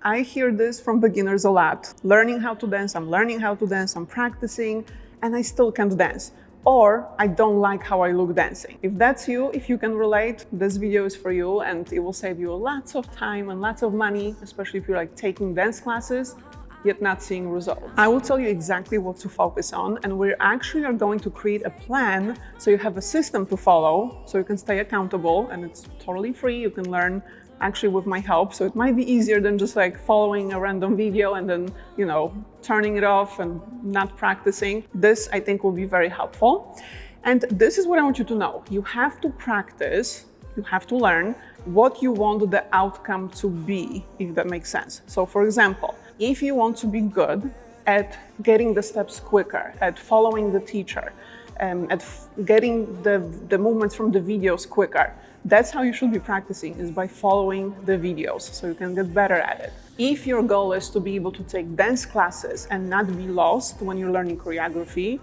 I hear this from beginners a lot. Learning how to dance, I'm learning how to dance, I'm practicing, and I still can't dance. Or I don't like how I look dancing. If that's you, if you can relate, this video is for you and it will save you lots of time and lots of money, especially if you're like taking dance classes yet not seeing results. I will tell you exactly what to focus on, and we actually are going to create a plan so you have a system to follow so you can stay accountable, and it's totally free. You can learn actually with my help, so it might be easier than just like following a random video and then, you know, turning it off and not practicing. This, I think, will be very helpful. And this is what I want you to know. You have to practice, you have to learn what you want the outcome to be, if that makes sense. So for example, if you want to be good at getting the steps quicker, at following the teacher, at getting the movements from the videos quicker, that's how you should be practicing, is by following the videos, so you can get better at it. If your goal is to be able to take dance classes and not be lost when you're learning choreography,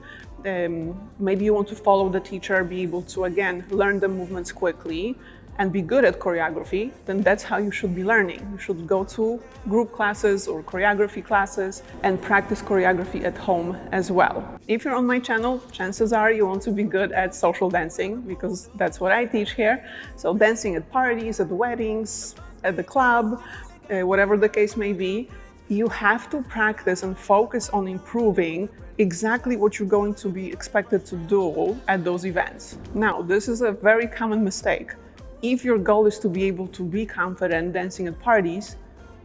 maybe you want to follow the teacher, be able to, again, learn the movements quickly and be good at choreography, then that's how you should be learning. You should go to group classes or choreography classes and practice choreography at home as well. If you're on my channel, chances are you want to be good at social dancing, because that's what I teach here. So dancing at parties, at weddings, at the club, whatever the case may be, you have to practice and focus on improving exactly what you're going to be expected to do at those events. Now, this is a very common mistake. If your goal is to be able to be confident dancing at parties,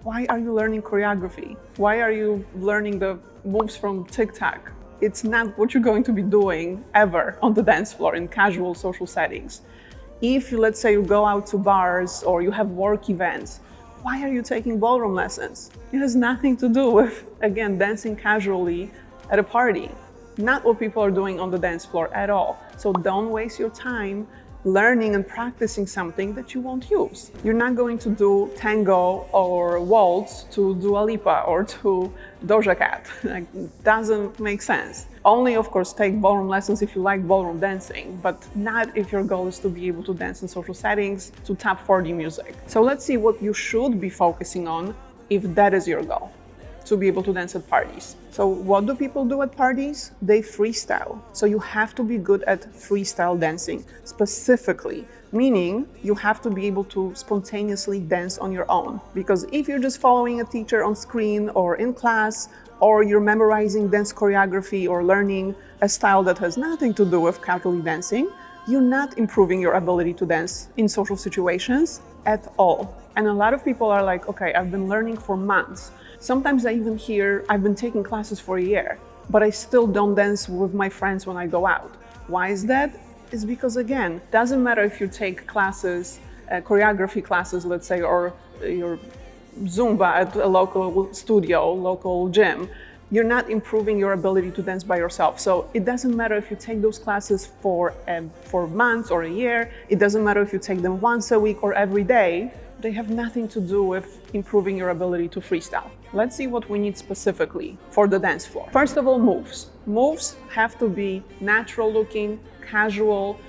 why are you learning choreography? Why are you learning the moves from TikTok? It's not what you're going to be doing ever on the dance floor in casual social settings. If you, let's say, you go out to bars or you have work events, why are you taking ballroom lessons? It has nothing to do with, again, dancing casually at a party. Not what people are doing on the dance floor at all. So don't waste your time learning and practicing something that you won't use. You're not going to do tango or waltz to Dua Lipa or to Doja Cat. Like, doesn't make sense. Only, of course, take ballroom lessons if you like ballroom dancing, but not if your goal is to be able to dance in social settings to top 40 music. So let's see what you should be focusing on if that is your goal, to be able to dance at parties. So what do people do at parties? They freestyle. So you have to be good at freestyle dancing specifically, meaning you have to be able to spontaneously dance on your own. Because if you're just following a teacher on screen or in class, or you're memorizing dance choreography or learning a style that has nothing to do with Catholic dancing, you're not improving your ability to dance in social situations at all. And a lot of people are like, okay, I've been learning for months. Sometimes I even hear, I've been taking classes for a year, but I still don't dance with my friends when I go out. Why is that? It's because, again, it doesn't matter if you take classes, choreography classes, let's say, or your Zumba at a local studio, local gym. You're not improving your ability to dance by yourself. So it doesn't matter if you take those classes for months or a year. It doesn't matter if you take them once a week or every day. They have nothing to do with improving your ability to freestyle. Let's see what we need specifically for the dance floor. First of all, moves. Moves have to be natural looking, casual,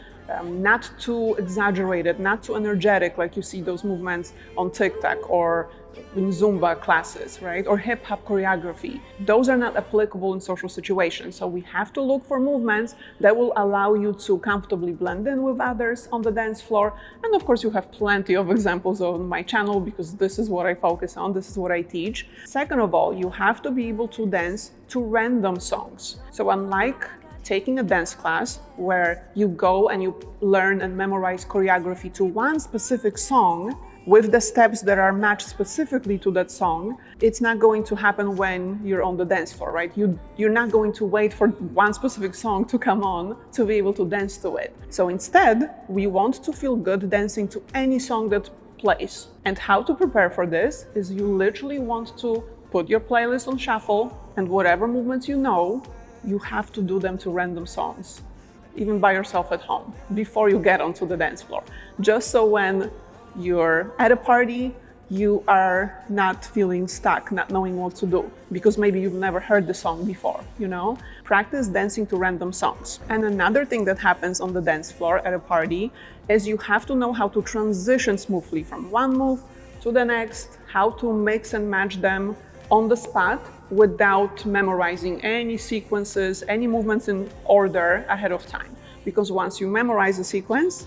not too exaggerated, not too energetic like you see those movements on TikTok or in Zumba classes, right? Or hip hop choreography. Those are not applicable in social situations. So we have to look for movements that will allow you to comfortably blend in with others on the dance floor. And of course, you have plenty of examples on my channel because this is what I focus on. This is what I teach. Second of all, you have to be able to dance to random songs. So unlike taking a dance class where you go and you learn and memorize choreography to one specific song with the steps that are matched specifically to that song, it's not going to happen when you're on the dance floor, right? You're not going to wait for one specific song to come on to be able to dance to it. So instead, we want to feel good dancing to any song that plays. And how to prepare for this is you literally want to put your playlist on shuffle, and whatever movements you know, you have to do them to random songs, even by yourself at home, before you get onto the dance floor. Just so when you're at a party, you are not feeling stuck, not knowing what to do, because maybe you've never heard the song before, you know? Practice dancing to random songs. And another thing that happens on the dance floor at a party is you have to know how to transition smoothly from one move to the next, how to mix and match them on the spot without memorizing any sequences, any movements in order ahead of time. Because once you memorize a sequence,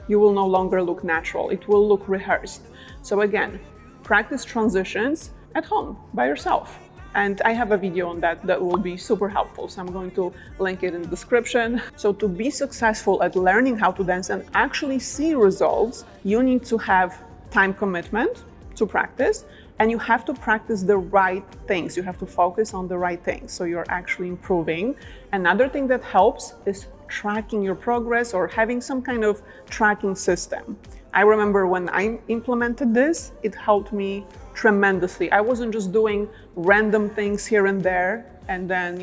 you will no longer look natural. It will look rehearsed. So again, practice transitions at home by yourself. And I have a video on that that will be super helpful. So I'm going to link it in the description. So to be successful at learning how to dance and actually see results, you need to have time commitment to practice, and you have to practice the right things. You have to focus on the right things so you're actually improving. Another thing that helps is tracking your progress or having some kind of tracking system. I remember when I implemented this, it helped me tremendously. I wasn't just doing random things here and there and then,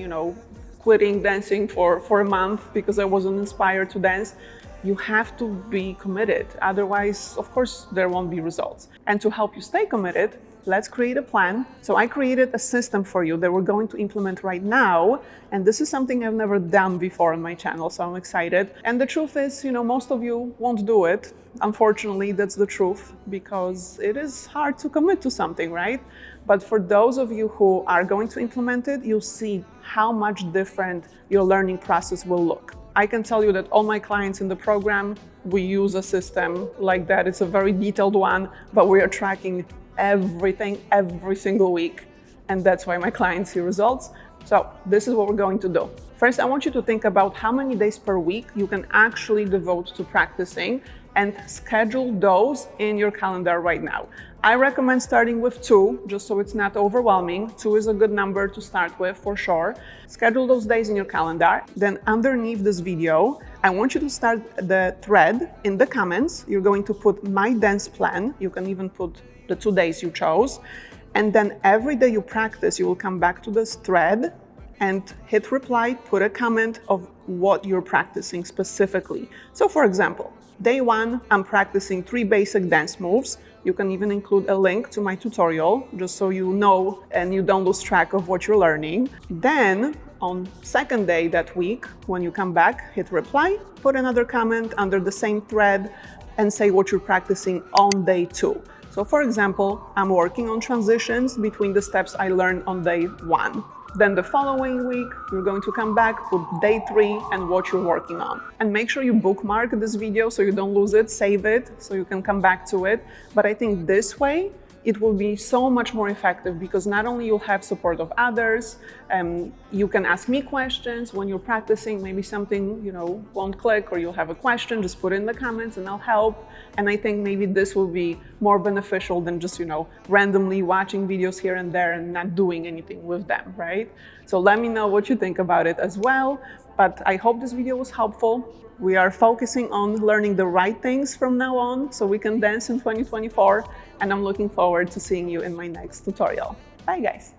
quitting dancing for a month because I wasn't inspired to dance. You have to be committed. Otherwise, of course, there won't be results. And to help you stay committed, let's create a plan. So I created a system for you that we're going to implement right now. And this is something I've never done before on my channel, so I'm excited. And the truth is, most of you won't do it. Unfortunately, that's the truth, because it is hard to commit to something, right? But for those of you who are going to implement it, you'll see how much different your learning process will look. I can tell you that all my clients in the program, we use a system like that. It's a very detailed one, but we are tracking everything every single week. And that's why my clients see results. So this is what we're going to do. First, I want you to think about how many days per week you can actually devote to practicing and schedule those in your calendar right now. I recommend starting with 2, just so it's not overwhelming. 2 is a good number to start with for sure. Schedule those days in your calendar. Then underneath this video, I want you to start the thread in the comments. You're going to put my dance plan. You can even put the 2 days you chose. And then every day you practice, you will come back to this thread and hit reply, put a comment of what you're practicing specifically. So for example, day 1, I'm practicing 3 basic dance moves. You can even include a link to my tutorial, just so you know and you don't lose track of what you're learning. Then on second day that week, when you come back, hit reply, put another comment under the same thread and say what you're practicing on day 2. So for example, I'm working on transitions between the steps I learned on day 1. Then the following week, you're going to come back, put day 3 and what you're working on. And make sure you bookmark this video so you don't lose it, save it so you can come back to it. But I think this way, it will be so much more effective, because not only you'll have support of others, you can ask me questions when you're practicing, maybe something, won't click or you'll have a question, just put it in the comments and I'll help. And I think maybe this will be more beneficial than just, randomly watching videos here and there and not doing anything with them, right? So let me know what you think about it as well. But I hope this video was helpful. We are focusing on learning the right things from now on so we can dance in 2024. And I'm looking forward to seeing you in my next tutorial. Bye guys.